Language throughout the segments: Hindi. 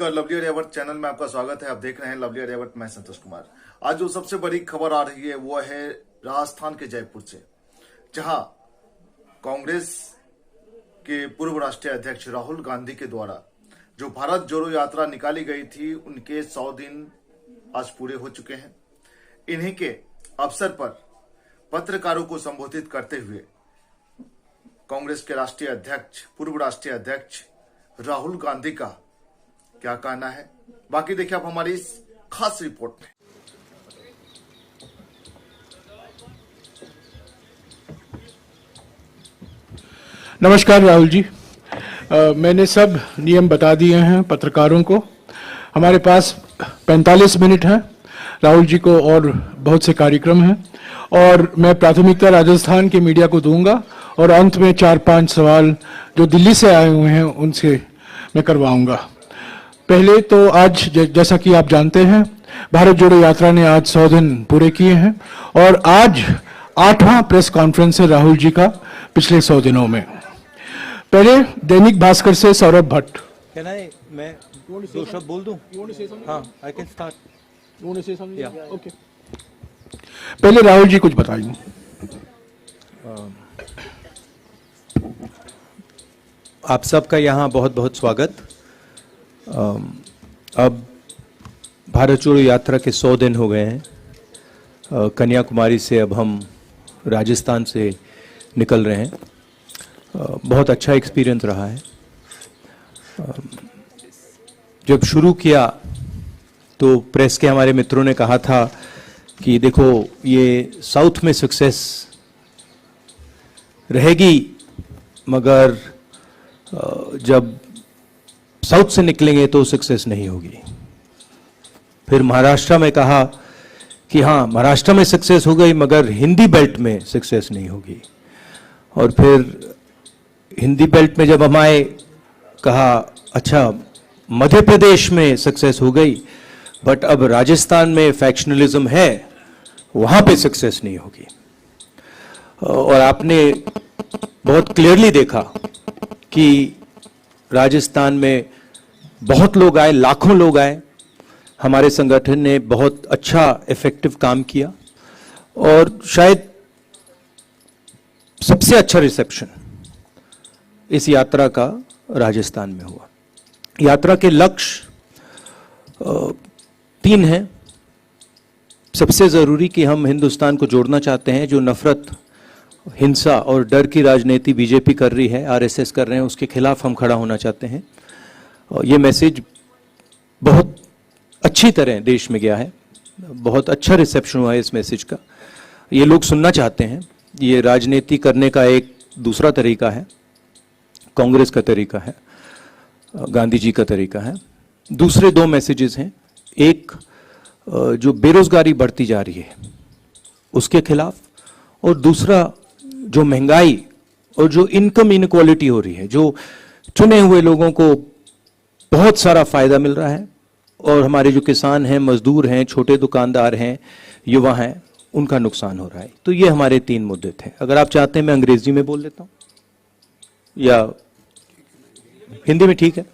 नमस्कार, लवली आर्यावर्त चैनल में आपका स्वागत है। आप देख रहे हैं लवली आर्यावर्त, मैं संतोष कुमार। आज जो सबसे बड़ी खबर आ रही है वो है राजस्थान के जयपुर से, जहां कांग्रेस के पूर्व राष्ट्रीय अध्यक्ष राहुल गांधी के द्वारा जो भारत जोड़ो यात्रा निकाली गई थी, उनके 100 दिन आज पूरे हो चुके हैं। इन्हीं के अवसर पर पत्रकारों को संबोधित करते हुए कांग्रेस के राष्ट्रीय अध्यक्ष, पूर्व राष्ट्रीय अध्यक्ष राहुल गांधी का क्या कहना है, बाकी देखिए आप हमारी इस खास रिपोर्ट में। नमस्कार राहुल जी, मैंने सब नियम बता दिए हैं पत्रकारों को। हमारे पास 45 मिनट हैं राहुल जी को, और बहुत से कार्यक्रम हैं, और मैं प्राथमिकता राजस्थान के मीडिया को दूंगा और अंत में 4-5 सवाल जो दिल्ली से आए हुए हैं उनसे मैं करवाऊंगा। पहले तो आज जैसा कि आप जानते हैं, भारत जोड़ो यात्रा ने आज 100 दिन पूरे किए हैं और आज 8वां प्रेस कॉन्फ्रेंस है राहुल जी का पिछले 100 दिनों में। पहले दैनिक भास्कर से सौरभ भट्ट। मैं दो शब्द बोल दूं? हाँ, I can start. ओके। पहले राहुल जी कुछ बताइए। आप सबका यहाँ बहुत बहुत स्वागत। अब भारत जोड़ो यात्रा के 100 दिन हो गए हैं। कन्याकुमारी से अब हम राजस्थान से निकल रहे हैं। बहुत अच्छा एक्सपीरियंस रहा है। जब शुरू किया तो प्रेस के हमारे मित्रों ने कहा था कि देखो ये साउथ में सक्सेस रहेगी, मगर जब साउथ से निकलेंगे तो सक्सेस नहीं होगी। फिर महाराष्ट्र में कहा कि हाँ, महाराष्ट्र में सक्सेस हो गई मगर हिंदी बेल्ट में सक्सेस नहीं होगी। और फिर हिंदी बेल्ट में जब हम आए, कहा अच्छा मध्य प्रदेश में सक्सेस हो गई, बट अब राजस्थान में फैक्शनलिज्म है, वहां पे सक्सेस नहीं होगी। और आपने बहुत क्लियरली देखा कि राजस्थान में बहुत लोग आए, लाखों लोग आए। हमारे संगठन ने बहुत अच्छा इफेक्टिव काम किया और शायद सबसे अच्छा रिसेप्शन इस यात्रा का राजस्थान में हुआ। यात्रा के लक्ष्य 3 हैं। सबसे जरूरी कि हम हिंदुस्तान को जोड़ना चाहते हैं। जो नफरत, हिंसा और डर की राजनीति बीजेपी कर रही है, आरएसएस कर रहे हैं, उसके खिलाफ हम खड़ा होना चाहते हैं। और ये मैसेज बहुत अच्छी तरह देश में गया है। बहुत अच्छा रिसेप्शन हुआ है इस मैसेज का। ये लोग सुनना चाहते हैं। ये राजनीति करने का एक दूसरा तरीका है, कांग्रेस का तरीका है, गांधी जी का तरीका है। दूसरे 2 मैसेजेस हैं। एक, जो बेरोजगारी बढ़ती जा रही है उसके खिलाफ, और दूसरा जो महंगाई और जो इनकम इनक्वालिटी हो रही है, जो चुने हुए लोगों को बहुत सारा फायदा मिल रहा है और हमारे जो किसान हैं, मजदूर हैं, छोटे दुकानदार हैं, युवा हैं, उनका नुकसान हो रहा है। तो ये हमारे 3 मुद्दे थे। अगर आप चाहते हैं मैं अंग्रेजी में बोल लेता हूं या हिंदी में, ठीक है।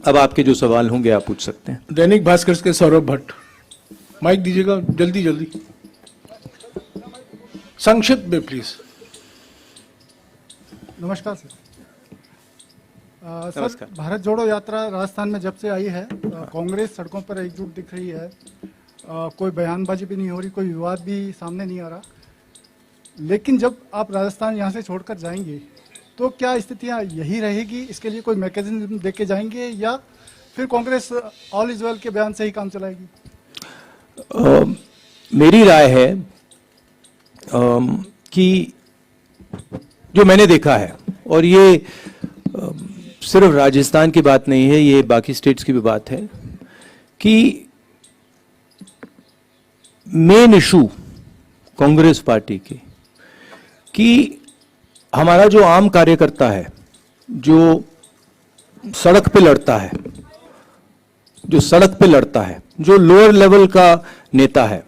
अब आपके जो सवाल होंगे आप पूछ सकते हैं। दैनिक भास्कर के सौरभ भट्ट, माइक दीजिएगा जल्दी जल्दी, संक्षिप्त में प्लीज। नमस्कार सर। नमस्कार। सर, भारत जोड़ो यात्रा राजस्थान में जब से आई है, कांग्रेस सड़कों पर एकजुट दिख रही है। कोई बयानबाजी भी नहीं हो रही, कोई विवाद भी सामने नहीं आ रहा। लेकिन जब आप राजस्थान यहाँ से छोड़कर जाएंगे तो क्या स्थितियाँ यही रहेगी? इसके लिए कोई मैकेनिज्म देके जाएंगे या फिर कांग्रेस ऑल इज वेल के बयान से ही काम चलाएगी? मेरी राय है कि जो मैंने देखा है, और ये सिर्फ राजस्थान की बात नहीं है, ये बाकी स्टेट्स की भी बात है, कि मेन इशू कांग्रेस पार्टी की कि हमारा जो आम कार्यकर्ता है, जो सड़क पे लड़ता है, जो लोअर लेवल का नेता है,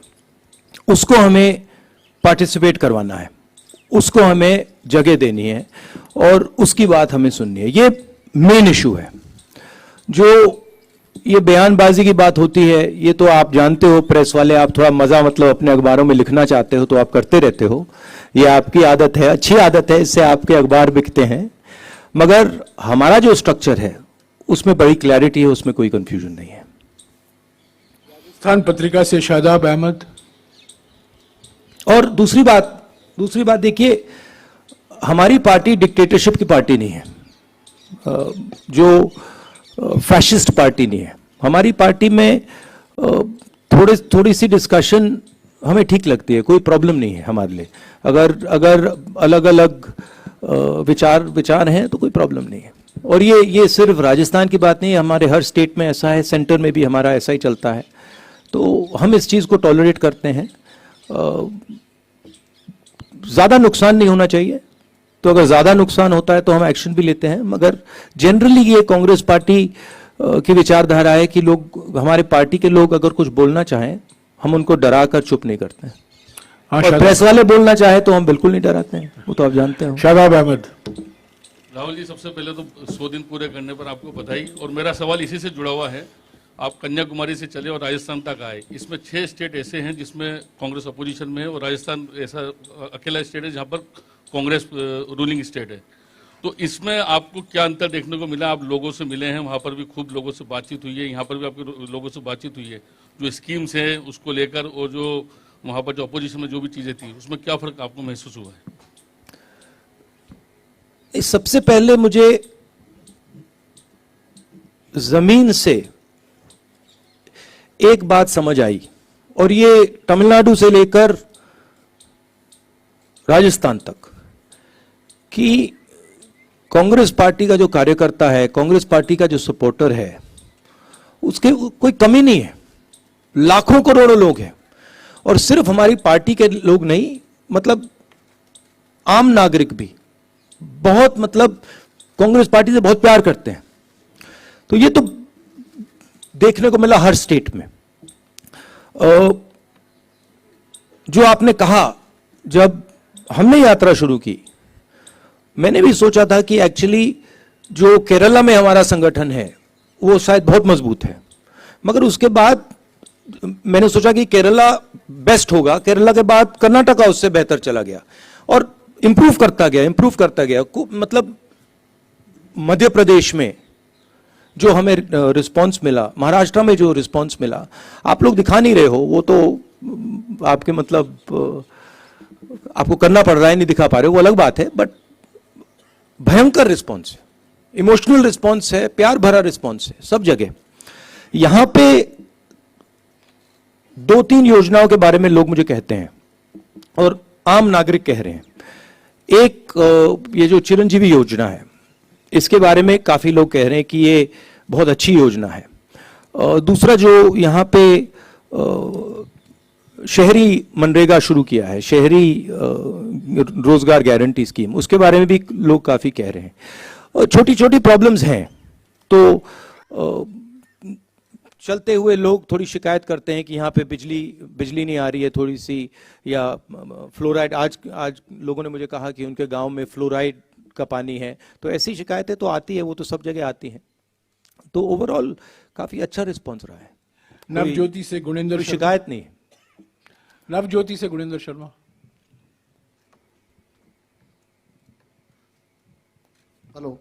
उसको हमें पार्टिसिपेट करवाना है, उसको हमें जगह देनी है और उसकी बात हमें सुननी है। ये मेन इशू है। जो ये बयानबाजी की बात होती है, ये तो आप जानते हो, प्रेस वाले आप थोड़ा मजा मतलब अपने अखबारों में लिखना चाहते हो तो आप करते रहते हो, ये आपकी आदत है, अच्छी आदत है, इससे आपके अखबार बिकते हैं। मगर हमारा जो स्ट्रक्चर है उसमें बड़ी क्लैरिटी है, उसमें कोई कंफ्यूजन नहीं है। स्थान पत्रिका से शादाब अहमद। और दूसरी बात देखिए, हमारी पार्टी डिक्टेटरशिप की पार्टी नहीं है, जो फैशिस्ट पार्टी नहीं है। हमारी पार्टी में थोड़ी सी डिस्कशन हमें ठीक लगती है, कोई प्रॉब्लम नहीं है हमारे लिए। अगर अलग अलग विचार हैं तो कोई प्रॉब्लम नहीं है। और ये सिर्फ राजस्थान की बात नहीं है, हमारे हर स्टेट में ऐसा है, सेंटर में भी हमारा ऐसा ही चलता है। तो हम इस चीज़ को टॉलरेट करते हैं। ज़्यादा नुकसान नहीं होना चाहिए, तो अगर ज़्यादा नुकसान होता है तो हम एक्शन भी लेते हैं। मगर जनरली ये कांग्रेस पार्टी की विचारधारा है कि लोग, हमारे पार्टी के लोग अगर कुछ बोलना चाहें, हम उनको डरा कर चुप नहीं करते हैं। और प्रेस वाले बोलना चाहे तो हम बिल्कुल नहीं डराते हैं, वो तो आप जानते हो। शादाब अहमद। राहुल जी, सबसे पहले तो 100 दिन पूरे करने पर आपको बधाई। और मेरा सवाल इसी से जुड़ा हुआ है, आप कन्याकुमारी से चले और राजस्थान तक आए, इसमें 6 स्टेट ऐसे हैं जिसमें कांग्रेस अपोजिशन में है और राजस्थान ऐसा अकेला स्टेट है जहां पर कांग्रेस रूलिंग स्टेट है। तो इसमें आपको क्या अंतर देखने को मिला? आप लोगों से मिले हैं, वहाँ पर भी खूब लोगों से बातचीत हुई है, यहाँ पर भी आपके लोगों से बातचीत हुई है, जो स्कीम्स हैं उसको लेकर और जो वहाँ पर जो अपोजिशन में जो भी चीज़ें थी उसमें क्या फ़र्क आपको महसूस हुआ है? सबसे पहले मुझे जमीन से एक बात समझ आई, और ये तमिलनाडु से लेकर राजस्थान तक, कि कांग्रेस पार्टी का जो कार्यकर्ता है, कांग्रेस पार्टी का जो सपोर्टर है, उसके कोई कमी नहीं है। लाखों करोड़ों लोग हैं, और सिर्फ हमारी पार्टी के लोग नहीं, मतलब आम नागरिक भी बहुत, मतलब कांग्रेस पार्टी से बहुत प्यार करते हैं। तो ये तो देखने को मिला हर स्टेट में। जो आपने कहा, जब हमने यात्रा शुरू की, मैंने भी सोचा था कि एक्चुअली जो केरला में हमारा संगठन है वो शायद बहुत मजबूत है, मगर उसके बाद मैंने सोचा कि केरला बेस्ट होगा, केरला के बाद कर्नाटका उससे बेहतर चला गया और इंप्रूव करता गया। मतलब मध्य प्रदेश में जो हमें रिस्पांस मिला, महाराष्ट्र में जो रिस्पांस मिला, आप लोग दिखा नहीं रहे हो, वो तो आपके मतलब आपको करना पड़ रहा है, नहीं दिखा पा रहे हो, वो अलग बात है। बट भयंकर रिस्पांस है, इमोशनल रिस्पांस है, प्यार भरा रिस्पांस है सब जगह। यहां पे 2-3 योजनाओं के बारे में लोग मुझे कहते हैं और आम नागरिक कह रहे हैं। एक ये जो चिरंजीवी योजना है, इसके बारे में काफी लोग कह रहे हैं कि ये बहुत अच्छी योजना है। दूसरा जो यहाँ पे शहरी मनरेगा शुरू किया है, शहरी रोजगार गारंटी स्कीम, उसके बारे में भी लोग काफी कह रहे हैं। छोटी छोटी प्रॉब्लम्स हैं, तो चलते हुए लोग थोड़ी शिकायत करते हैं कि यहाँ पे बिजली नहीं आ रही है थोड़ी सी, या फ्लोराइड, आज लोगों ने मुझे कहा कि उनके गांव में फ्लोराइड का पानी है। तो ऐसी शिकायतें तो आती है, वो तो सब जगह आती हैं। तो ओवरऑल काफी अच्छा रिस्पॉन्स रहा है। नवज्योति से गुणेंद्र, शिकायत नहीं है। नवज्योति से गुणेंद्र शर्मा। हेलो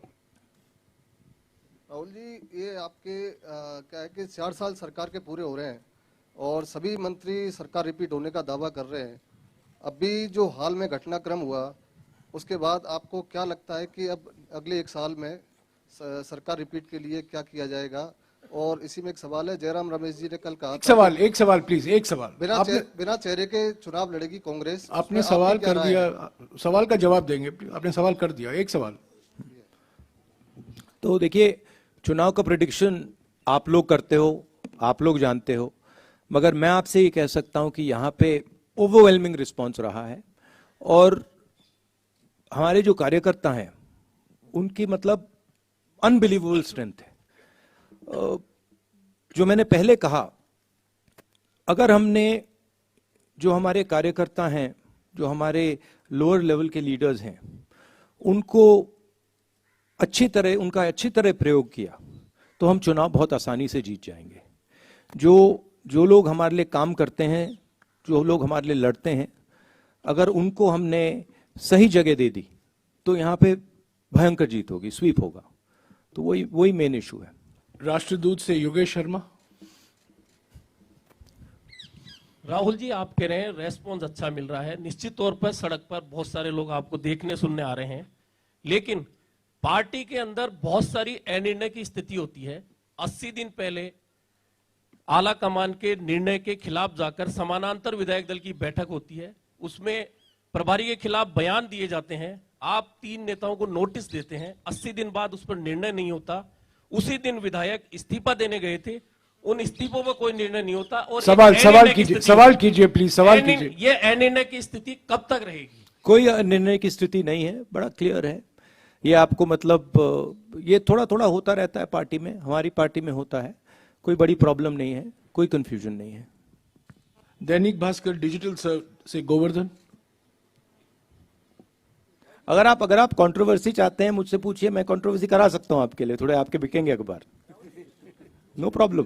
राहुल जी, ये आपके क्या है कि 4 साल सरकार के पूरे हो रहे हैं और सभी मंत्री सरकार रिपीट होने का दावा कर रहे हैं। अभी जो हाल में घटनाक्रम हुआ, उसके बाद आपको क्या लगता है कि अब अगले 1 साल में सरकार रिपीट के लिए क्या किया जाएगा? और इसी में एक सवाल है, जयराम रमेश जी ने कल कहा, एक सवाल प्लीज, एक सवाल। बिना चेहरे के चुनाव लड़ेगी कांग्रेस। आपने सवाल कर दिया, सवाल का जवाब देंगे। आपने सवाल कर दिया, एक सवाल। तो देखिए, चुनाव का प्रेडिक्शन आप लोग करते हो, आप लोग जानते हो, मगर मैं आपसे ये कह सकता हूं कि यहाँ पे ओवरवेलमिंग रिस्पॉन्स रहा है और हमारे जो कार्यकर्ता हैं उनकी मतलब अनबिलीवेबल स्ट्रेंथ है। जो मैंने पहले कहा, अगर हमने, जो हमारे कार्यकर्ता हैं, जो हमारे लोअर लेवल के लीडर्स हैं, उनका अच्छी तरह प्रयोग किया, तो हम चुनाव बहुत आसानी से जीत जाएंगे। जो लोग हमारे लिए काम करते हैं, जो लोग हमारे लिए लड़ते हैं, अगर उनको हमने सही जगह दे दी तो यहाँ पे भयंकर जीत होगी, स्वीप होगा। तो वही मेन इशू है। राष्ट्रदूत से योगेश शर्मा। राहुल जी, आप कह रहे हैं रेस्पॉन्स अच्छा मिल रहा है, निश्चित तौर पर सड़क पर बहुत सारे लोग आपको देखने सुनने आ रहे हैं, लेकिन पार्टी के अंदर बहुत सारी अनिर्णय की स्थिति होती है। 80 दिन पहले आला कमान के निर्णय के खिलाफ जाकर समानांतर विधायक दल की बैठक होती है, उसमें प्रभारी के खिलाफ बयान दिए जाते हैं, आप 3 नेताओं को नोटिस देते हैं, 80 दिन बाद उस पर निर्णय नहीं होता। उसी दिन विधायक इस्तीफा देने गए थे, उन इस्तीफों पर कोई निर्णय नहीं होता। और सवाल कीजिए प्लीज, सवाल कीजिए। ये अनिर्णय की स्थिति कब तक रहेगी? कोई निर्णय की स्थिति नहीं है, बड़ा क्लियर है ये आपको। मतलब ये थोड़ा थोड़ा होता रहता है पार्टी में, हमारी पार्टी में होता है, कोई बड़ी प्रॉब्लम नहीं है, कोई कंफ्यूजन नहीं है। दैनिक भास्कर डिजिटल से गोवर्धन। अगर आप कंट्रोवर्सी चाहते हैं मुझसे पूछिए, मैं कंट्रोवर्सी करा सकता हूं आपके लिए, थोड़े आपके बिकेंगे अखबार, नो प्रॉब्लम।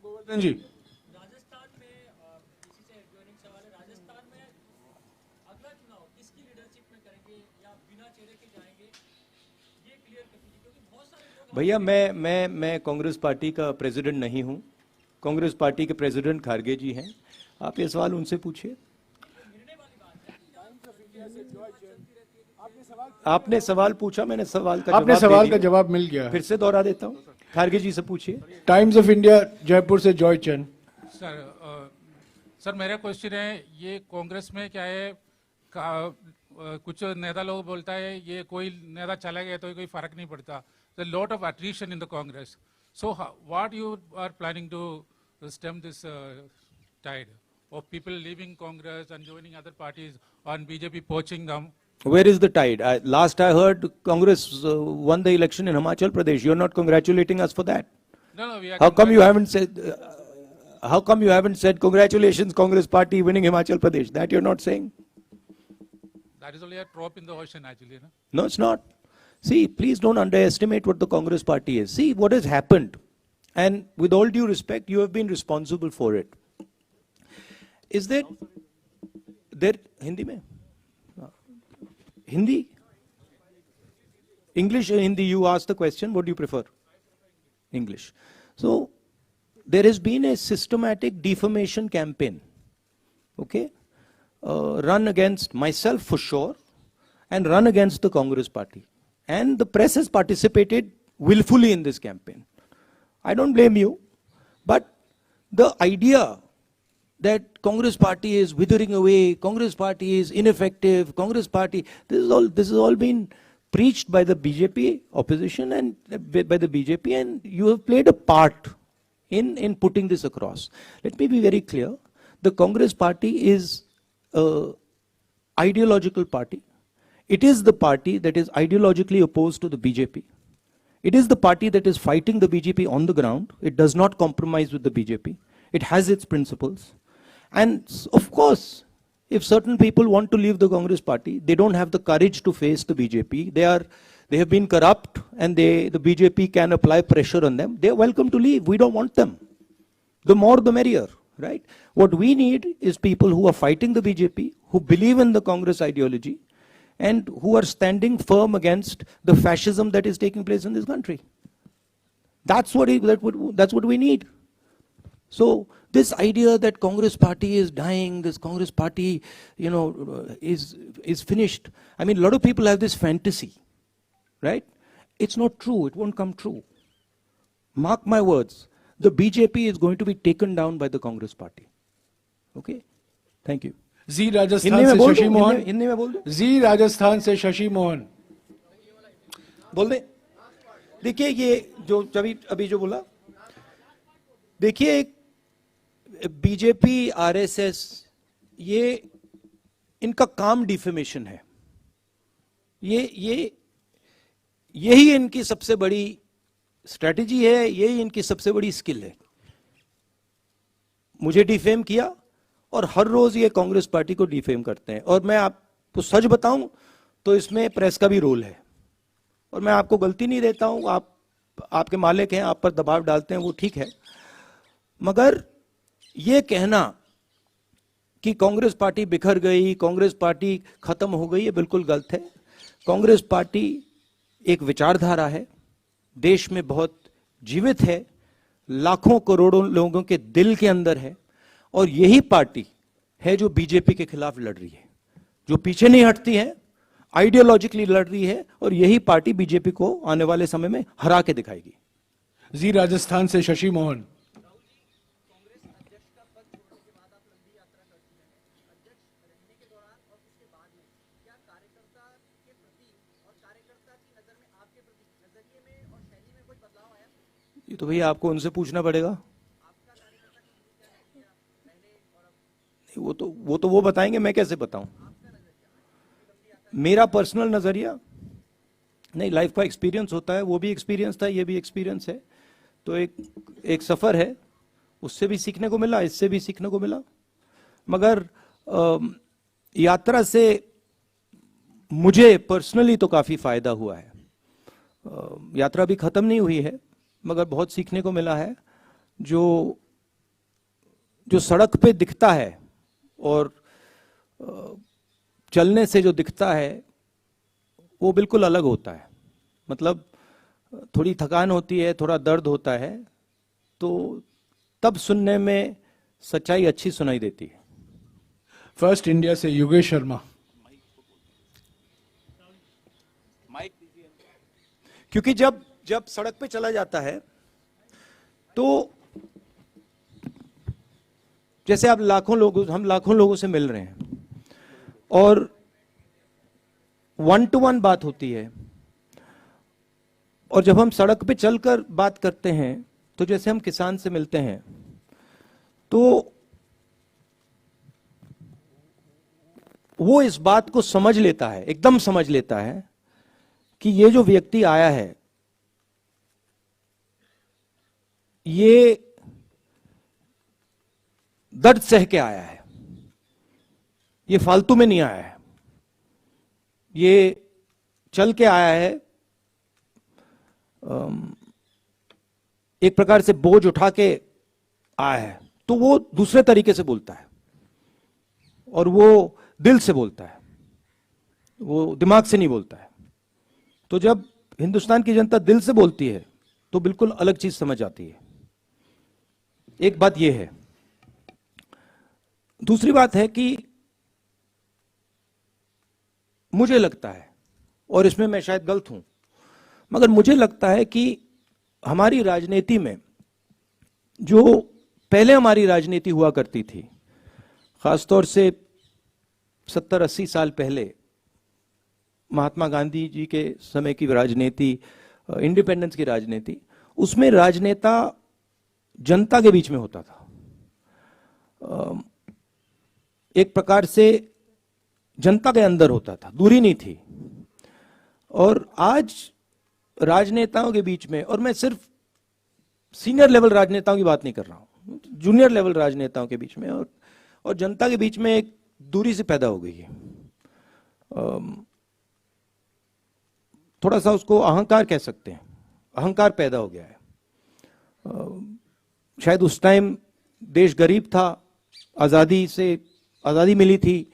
गोवर्धन जी। राजस्थान में इसी से एडजॉइनिंग सवाल है, राजस्थान में अगला चुनाव किसकी लीडरशिप में करेंगे या बिना चेहरे के जाएंगे, ये क्लियर कर दीजिए, क्योंकि बहुत सारे लोग। भैया मैं कांग्रेस पार्टी का प्रेसिडेंट नहीं हूं, कांग्रेस पार्टी के प्रेसिडेंट खारगे जी हैं, आप ये सवाल उनसे पूछिए। आपने सवाल पूछा, मैंने सवाल का जवाब मिल गया। फिर से दोहरा देता हूं, खारगे जी से पूछिए। टाइम्स ऑफ इंडिया जयपुर से जॉय चंद। सर मेरा क्वेश्चन है, ये कांग्रेस में क्या है, कुछ नेता लोग बोलता है ये कोई नेता चला गया तो कोई फर्क नहीं पड़ता, the lot of attrition in the Congress, so what you are planning to stem this tide of people leaving Congress and joining other parties and BJP poaching them? Where is the tide? Last I heard, Congress won the election in Himachal Pradesh. You're not congratulating us for that. No, we are. How come you haven't said? How come you haven't said congratulations, Congress Party winning Himachal Pradesh? That you're not saying. That is only a drop in the ocean, actually. No? No, it's not. See, please don't underestimate what the Congress Party is. See what has happened, and with all due respect, you have been responsible for it. Is there Hindi mein? Hindi? English or Hindi? You asked the question, what do you prefer? English. So, there has been a systematic defamation campaign, okay, run against myself for sure, and run against the Congress Party. And the press has participated willfully in this campaign. I don't blame you, but the idea that Congress Party is withering away, Congress Party is ineffective, Congress Party, this is all been preached by the BJP opposition and by the BJP, and you have played a part in putting this across. Let me be very clear. The Congress Party is an ideological party. It is the party that is ideologically opposed to the BJP. It is the party that is fighting the BJP on the ground. It does not compromise with the BJP. It has its principles. And of course, if certain people want to leave the Congress Party, they don't have the courage to face the BJP. They have been corrupt, and the BJP can apply pressure on them. They are welcome to leave. We don't want them. The more the merrier, right? What we need is people who are fighting the BJP, who believe in the Congress ideology, and who are standing firm against the fascism that is taking place in this country. That's what we need. So this idea that Congress Party is dying, this Congress Party, is finished. I mean, a lot of people have this fantasy, right? It's not true. It won't come true. Mark my words. The BJP is going to be taken down by the Congress Party. Okay? Thank you. जी राजस्थान से शशि मोहन। हिंदी में बोल दो। जी राजस्थान से शशि मोहन। बोल दे। देखिए ये जो अभी जो बोला, देखिए बीजेपी आरएसएस, ये इनका काम डिफेमेशन है। यही इनकी सबसे बड़ी स्ट्रेटेजी है, यही इनकी सबसे बड़ी स्किल है। मुझे डिफेम किया और हर रोज ये कांग्रेस पार्टी को डिफेम करते हैं। और मैं आपको सच बताऊं तो इसमें प्रेस का भी रोल है। और मैं आपको गलती नहीं देता हूं, आप आपके मालिक हैं, आप पर दबाव डालते हैं, वो ठीक है। मगर ये कहना कि कांग्रेस पार्टी बिखर गई, कांग्रेस पार्टी खत्म हो गई, ये बिल्कुल गलत है। कांग्रेस पार्टी एक विचारधारा है, देश में बहुत जीवित है, लाखों करोड़ों लोगों के दिल के अंदर है, और यही पार्टी है जो बीजेपी के खिलाफ लड़ रही है, जो पीछे नहीं हटती है, आइडियोलॉजिकली लड़ रही है, और यही पार्टी बीजेपी को आने वाले समय में हरा के दिखाएगी। जी राजस्थान से शशि मोहन। ये तो भैया आपको उनसे पूछना पड़ेगा। वो बताएंगे, मैं कैसे बताऊं? मेरा पर्सनल नजरिया नहीं, लाइफ का एक्सपीरियंस होता है, वो भी एक्सपीरियंस था, ये भी एक्सपीरियंस है, तो एक सफर है, उससे भी सीखने को मिला, इससे भी सीखने को मिला। मगर यात्रा से मुझे पर्सनली तो काफी फायदा हुआ है। यात्रा भी खत्म नहीं हुई है, मगर बहुत सीखने को मिला है। जो सड़क पे दिखता है और चलने से जो दिखता है वो बिल्कुल अलग होता है। मतलब थोड़ी थकान होती है, थोड़ा दर्द होता है, तो तब सुनने में सच्चाई अच्छी सुनाई देती है। फर्स्ट इंडिया से योगेश शर्मा। क्योंकि जब सड़क पे चला जाता है तो जैसे हम लाखों लोगों से मिल रहे हैं और 1-to-1 बात होती है, और जब हम सड़क पे चलकर बात करते हैं तो जैसे हम किसान से मिलते हैं तो वो इस बात को समझ लेता है, एकदम समझ लेता है कि ये जो व्यक्ति आया है ये दर्द सह के आया है, ये फालतू में नहीं आया है, ये चल के आया है, एक प्रकार से बोझ उठा के आया है। तो वो दूसरे तरीके से बोलता है और वो दिल से बोलता है, वो दिमाग से नहीं बोलता है। तो जब हिंदुस्तान की जनता दिल से बोलती है तो बिल्कुल अलग चीज समझ आती है। एक बात यह है। दूसरी बात है कि मुझे लगता है, और इसमें मैं शायद गलत हूं, मगर मुझे लगता है कि हमारी राजनीति में जो पहले हमारी राजनीति हुआ करती थी, खासतौर से 70-80 साल पहले महात्मा गांधी जी के समय की राजनीति, इंडिपेंडेंस की राजनीति, उसमें राजनेता जनता के बीच में होता था। एक प्रकार से जनता के अंदर होता था, दूरी नहीं थी। और आज राजनेताओं के बीच में, और मैं सिर्फ सीनियर लेवल राजनेताओं की बात नहीं कर रहा हूं, जूनियर लेवल राजनेताओं के बीच में और जनता के बीच में एक दूरी से पैदा हो गई है। थोड़ा सा उसको अहंकार कह सकते हैं, अहंकार पैदा हो गया है। शायद उस टाइम देश गरीब था, आजादी मिली थी,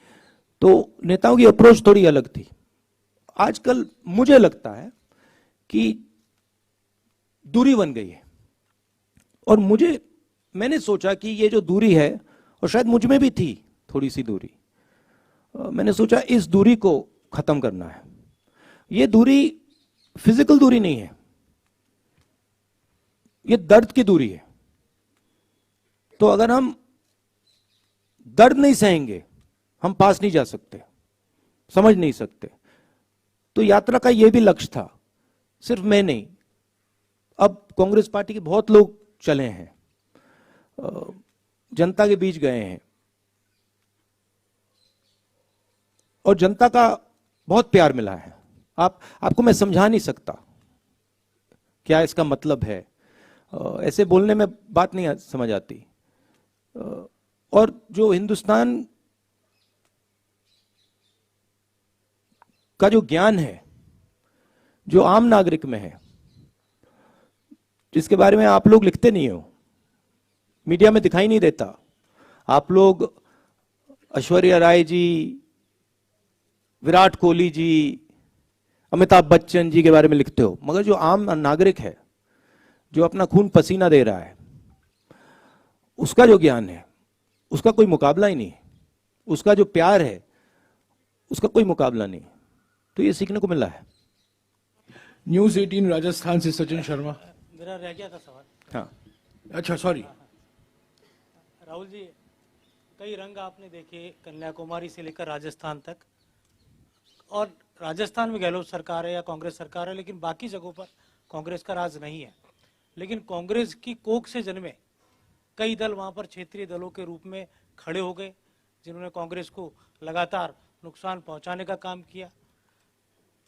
तो नेताओं की अप्रोच थोड़ी अलग थी। आजकल मुझे लगता है कि दूरी बन गई है, और मैंने सोचा कि ये जो दूरी है, और शायद मुझ में भी थी थोड़ी सी दूरी, मैंने सोचा इस दूरी को खत्म करना है। ये दूरी फिजिकल दूरी नहीं है, ये दर्द की दूरी है। तो अगर हम दर्द नहीं सहेंगे, हम पास नहीं जा सकते, समझ नहीं सकते। तो यात्रा का यह भी लक्ष्य था, सिर्फ मैं नहीं, अब कांग्रेस पार्टी के बहुत लोग चले हैं, जनता के बीच गए हैं, और जनता का बहुत प्यार मिला है। आपको मैं समझा नहीं सकता क्या इसका मतलब है, ऐसे बोलने में बात नहीं समझ आती। और जो हिंदुस्तान का जो ज्ञान है, जो आम नागरिक में है, जिसके बारे में आप लोग लिखते नहीं हो, मीडिया में दिखाई नहीं देता। आप लोग ऐश्वर्या राय जी, विराट कोहली जी, अमिताभ बच्चन जी के बारे में लिखते हो, मगर जो आम नागरिक है, जो अपना खून पसीना दे रहा है, उसका जो ज्ञान है, उसका कोई मुकाबला ही नहीं है। उसका जो प्यार है, उसका कोई मुकाबला नहीं। तो ये सीखने को मिला है। न्यूज 18 राजस्थान से सचिन शर्मा। मेरा रह गया था सवाल। हाँ, अच्छा, सॉरी। राहुल जी, कई रंग आपने देखे कन्याकुमारी से लेकर राजस्थान तक, और राजस्थान में गहलोत सरकार है या कांग्रेस सरकार है, लेकिन बाकी जगहों पर कांग्रेस का राज नहीं है। लेकिन कांग्रेस की कोख से जन्मे कई दल वहां पर क्षेत्रीय दलों के रूप में खड़े हो गए, जिन्होंने कांग्रेस को लगातार नुकसान पहुंचाने का काम किया।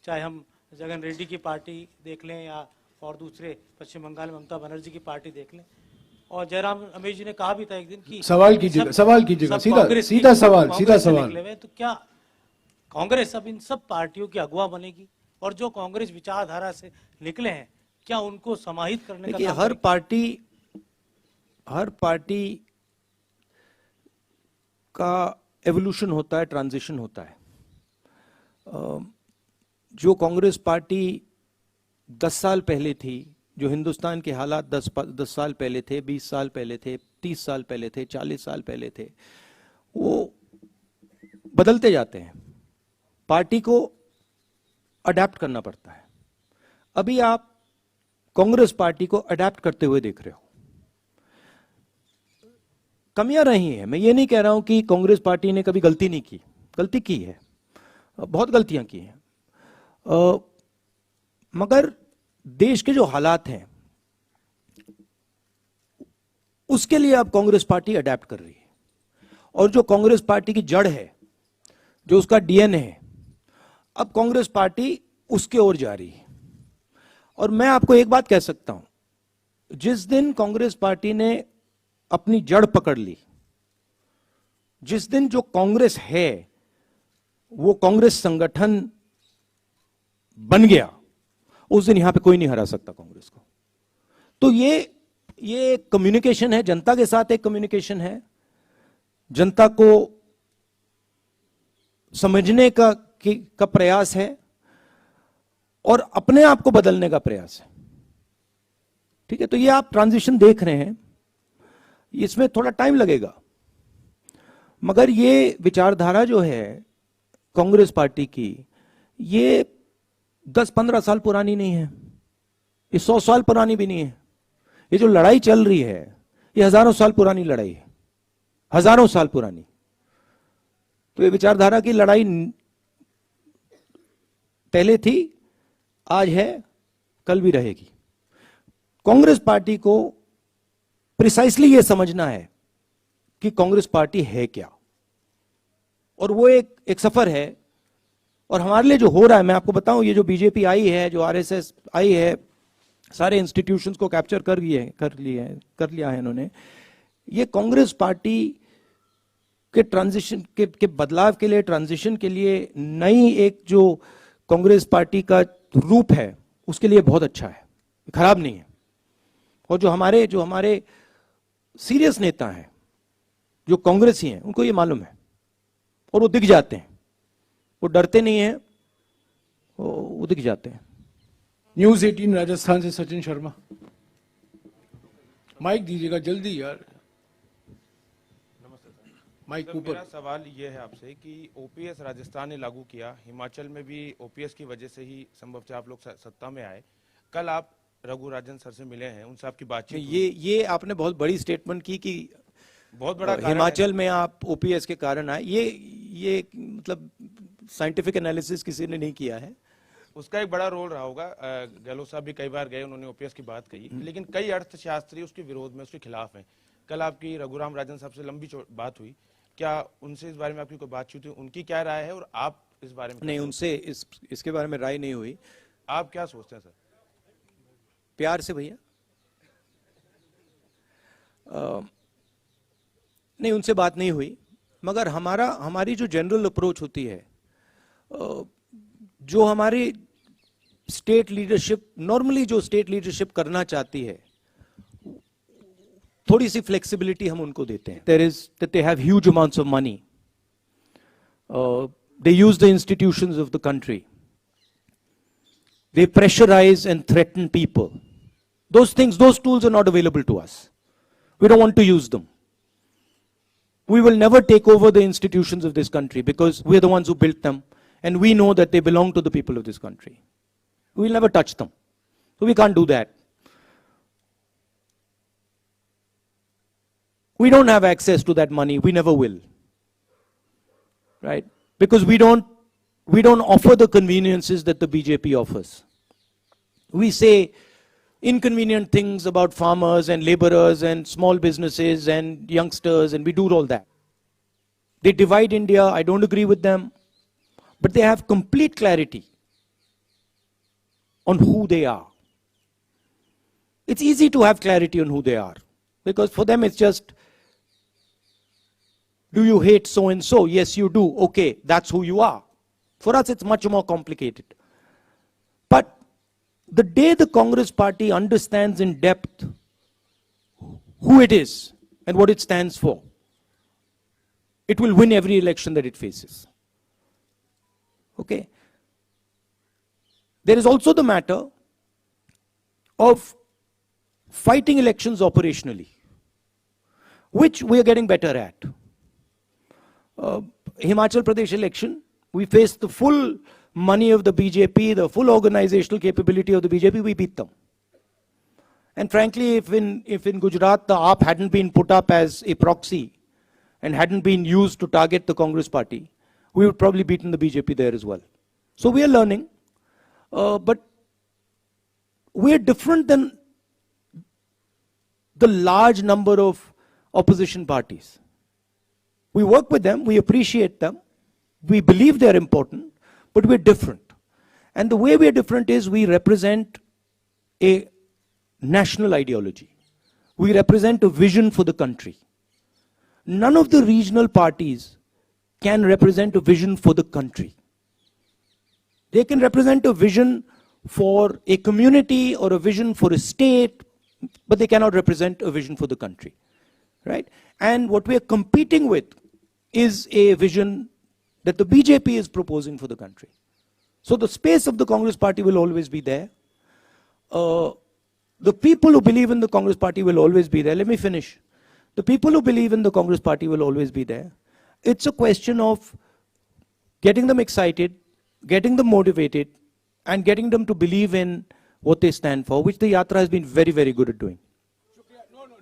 चाहे हम जगन रेड्डी की पार्टी देख लें या और दूसरे पश्चिम बंगाल में ममता बनर्जी की पार्टी देख लें। और जयराम रमेश जी ने कहा भी था एक दिन कि सवाल कीजिएगा, सीधा सवाल। तो क्या कांग्रेस अब इन सब पार्टियों की अगुवा बनेगी? और जो कांग्रेस विचारधारा से निकले हैं, क्या उनको समाहित करने का हर पार्टी का एवोल्यूशन होता है, ट्रांजिशन होता है। जो कांग्रेस पार्टी 10 साल पहले थी, जो हिंदुस्तान के हालात 10 साल पहले थे, 20 साल पहले थे, 30 साल पहले थे, 40 साल पहले थे, वो बदलते जाते हैं। पार्टी को अडेप्ट करना पड़ता है। अभी आप कांग्रेस पार्टी को अडेप्ट करते हुए देख रहे हो। कमियां रही हैं, मैं ये नहीं कह रहा हूं कि कांग्रेस पार्टी ने कभी गलती नहीं की, गलती की है, बहुत गलतियां की हैं, मगर देश के जो हालात हैं उसके लिए अब कांग्रेस पार्टी अडेप्ट कर रही है। और जो कांग्रेस पार्टी की जड़ है, जो उसका डीएनए है, अब कांग्रेस पार्टी उसके ओर जा रही है। और मैं आपको एक बात कह सकता हूं, जिस दिन कांग्रेस पार्टी ने अपनी जड़ पकड़ ली, जिस दिन जो कांग्रेस है वो कांग्रेस संगठन बन गया, उस दिन यहां पे कोई नहीं हरा सकता कांग्रेस को। तो ये कम्युनिकेशन है, जनता के साथ एक कम्युनिकेशन है, जनता को समझने का प्रयास है और अपने आप को बदलने का प्रयास है। ठीक है, तो ये आप ट्रांजिशन देख रहे हैं, इसमें थोड़ा टाइम लगेगा, मगर ये विचारधारा जो है कांग्रेस पार्टी की, ये 10-15 साल पुरानी नहीं है, ये 100 साल पुरानी भी नहीं है। ये जो लड़ाई चल रही है, ये हजारों साल पुरानी लड़ाई है, हजारों साल पुरानी। तो ये विचारधारा की लड़ाई पहले थी, आज है, कल भी रहेगी। कांग्रेस पार्टी को प्रिसाइसली ये समझना है कि कांग्रेस पार्टी है क्या, और वो एक सफर है। और हमारे लिए जो हो रहा है, मैं आपको बताऊं, ये जो बीजेपी आई है, जो आरएसएस आई है, सारे इंस्टीट्यूशंस को कैप्चर कर लिया है इन्होंने। ये कांग्रेस पार्टी के ट्रांजिशन के बदलाव के लिए, ट्रांजिशन के लिए, नई एक जो कांग्रेस पार्टी का रूप है, उसके लिए बहुत अच्छा है, खराब नहीं है। और जो हमारे सीरियस नेता हैं, जो कांग्रेसी हैं, उनको ये मालूम है और वो दिख जाते हैं, वो डरते नहीं हैं, वो दिख जाते हैं। न्यूज 18 राजस्थान से सचिन शर्मा। माइक दीजिएगा जल्दी यार, माइक ऊपर। मेरा सवाल ये है आपसे कि ओपीएस राजस्थान ने लागू किया, हिमाचल में भी ओपीएस की वजह से ही संभवतः आप लोग सत्ता में आए। कल आप रघु राजन सर से मिले हैं, उनसे आपकी बातचीत? ये आपने बहुत बड़ी स्टेटमेंट की कि बहुत बड़ा हिमाचल में आप ओपीएस के कारण आए। ये मतलब साइंटिफिक एनालिसिस किसी ने नहीं किया है। उसका एक बड़ा रोल रहा होगा। गहलोत साहब भी कई बार गए, उन्होंने ओपीएस की बात कही, लेकिन कई अर्थशास्त्री उसके विरोध में, उसके खिलाफ हैं। कल आपकी रघुराम राजन साहब से लंबी बात हुई, क्या उनसे इस बारे में आपकी कोई बातचीत हुई? उनकी क्या राय है और आप इस बारे में? नहीं, उनसे इसके बारे में राय नहीं हुई। आप क्या सोचते हैं सर? प्यार से भैया, नहीं, उनसे बात नहीं हुई, मगर हमारी जो जनरल अप्रोच होती है, जो हमारी स्टेट लीडरशिप नॉर्मली जो स्टेट लीडरशिप करना चाहती है, थोड़ी सी फ्लेक्सिबिलिटी हम उनको देते हैं. There is that they have huge amounts of money. They use the institutions of the country. They pressurize and threaten people. Those things, those tools are not available to us. We don't want to use them. We will never take over the institutions of this country because we are the ones who built them and we know that they belong to the people of this country. We will never touch them. So we can't do that. We don't have access to that money. We never will. Right? Because we don't offer the conveniences that the BJP offers. We say inconvenient things about farmers and laborers and small businesses and youngsters, and we do all that. They divide India. I don't agree with them. But they have complete clarity on who they are. It's easy to have clarity on who they are. Because for them it's just, do you hate so and so? Yes, you do. Okay, that's who you are. For us, it's much more complicated. But the day the Congress party understands in depth who it is and what it stands for, it will win every election that it faces. Okay? There is also the matter of fighting elections operationally, which we are getting better at. Himachal Pradesh election, we faced the full money of the BJP, the full organizational capability of the BJP, we beat them. And frankly, if in Gujarat the AAP hadn't been put up as a proxy and hadn't been used to target the Congress party, we would probably beaten the BJP there as well. So we are learning, but we are different than the large number of opposition parties. We work with them, we appreciate them, we believe they're important, but we're different. And the way we're different is we represent a national ideology. We represent a vision for the country. None of the regional parties can represent a vision for the country. They can represent a vision for a community or a vision for a state, but they cannot represent a vision for the country. Right? And what we are competing with is a vision that the BJP is proposing for the country. So the space of the Congress party will always be there. The people who believe in the Congress party will always be there. Let me finish. The people who believe in the Congress party will always be there. It's a question of getting them excited, getting them motivated, and getting them to believe in what they stand for, which the Yatra has been very, very good at doing.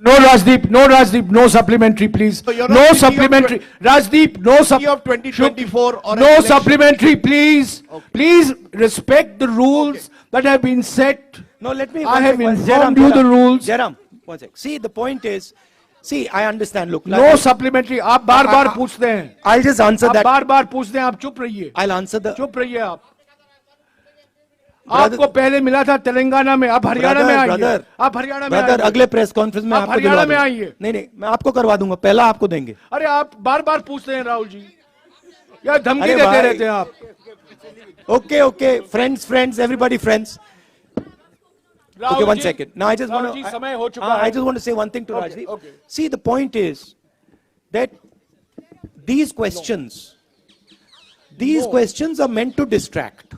No, Rajdeep, no supplementary, please. So you're no not supplementary. Rajdeep, no of 2024 or an no election. supplementary, please. Okay. Please respect the rules that have been set. No, let me. I have Jairam, informed you the rules. Jairam, one sec. See, the point is, see, I understand. Look, No supplementary. आप बार-बार पूछते हैं. I'll just answer आप that. बार-बार पूछते हैं. आप चुप रहिए. I'll answer the. चुप रहिए आप. आपको पहले मिला था तेलंगाना में, आप हरियाणा में आइए. आप हरियाणा में ब्रदर, अगले प्रेस कॉन्फ्रेंस में आप आपको हरियाणा दिलवा में दूंगा. आइए. नहीं, मैं आपको करवा दूंगा. पहला आपको देंगे. अरे आप बार-बार पूछते हैं राहुल जी. यार धमकी अरे देते भाई. रहते हैं आप. Okay, friends, everybody friends. Okay, one second. Now I just want to. समय हो चुका I है. just want to say one thing to Okay, Rajdeep. okay. See, the point is that these questions are meant to distract.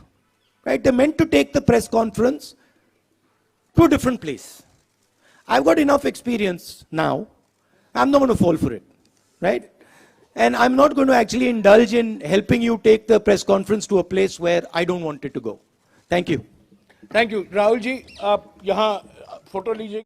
Right? They're meant to take the press conference to a different place. I've got enough experience now. I'm not going to fall for it. Right? And I'm not going to actually indulge in helping you take the press conference to a place where I don't want it to go. Thank you. Thank you Rahul ji. आप यहाँ फोटो लीजिए.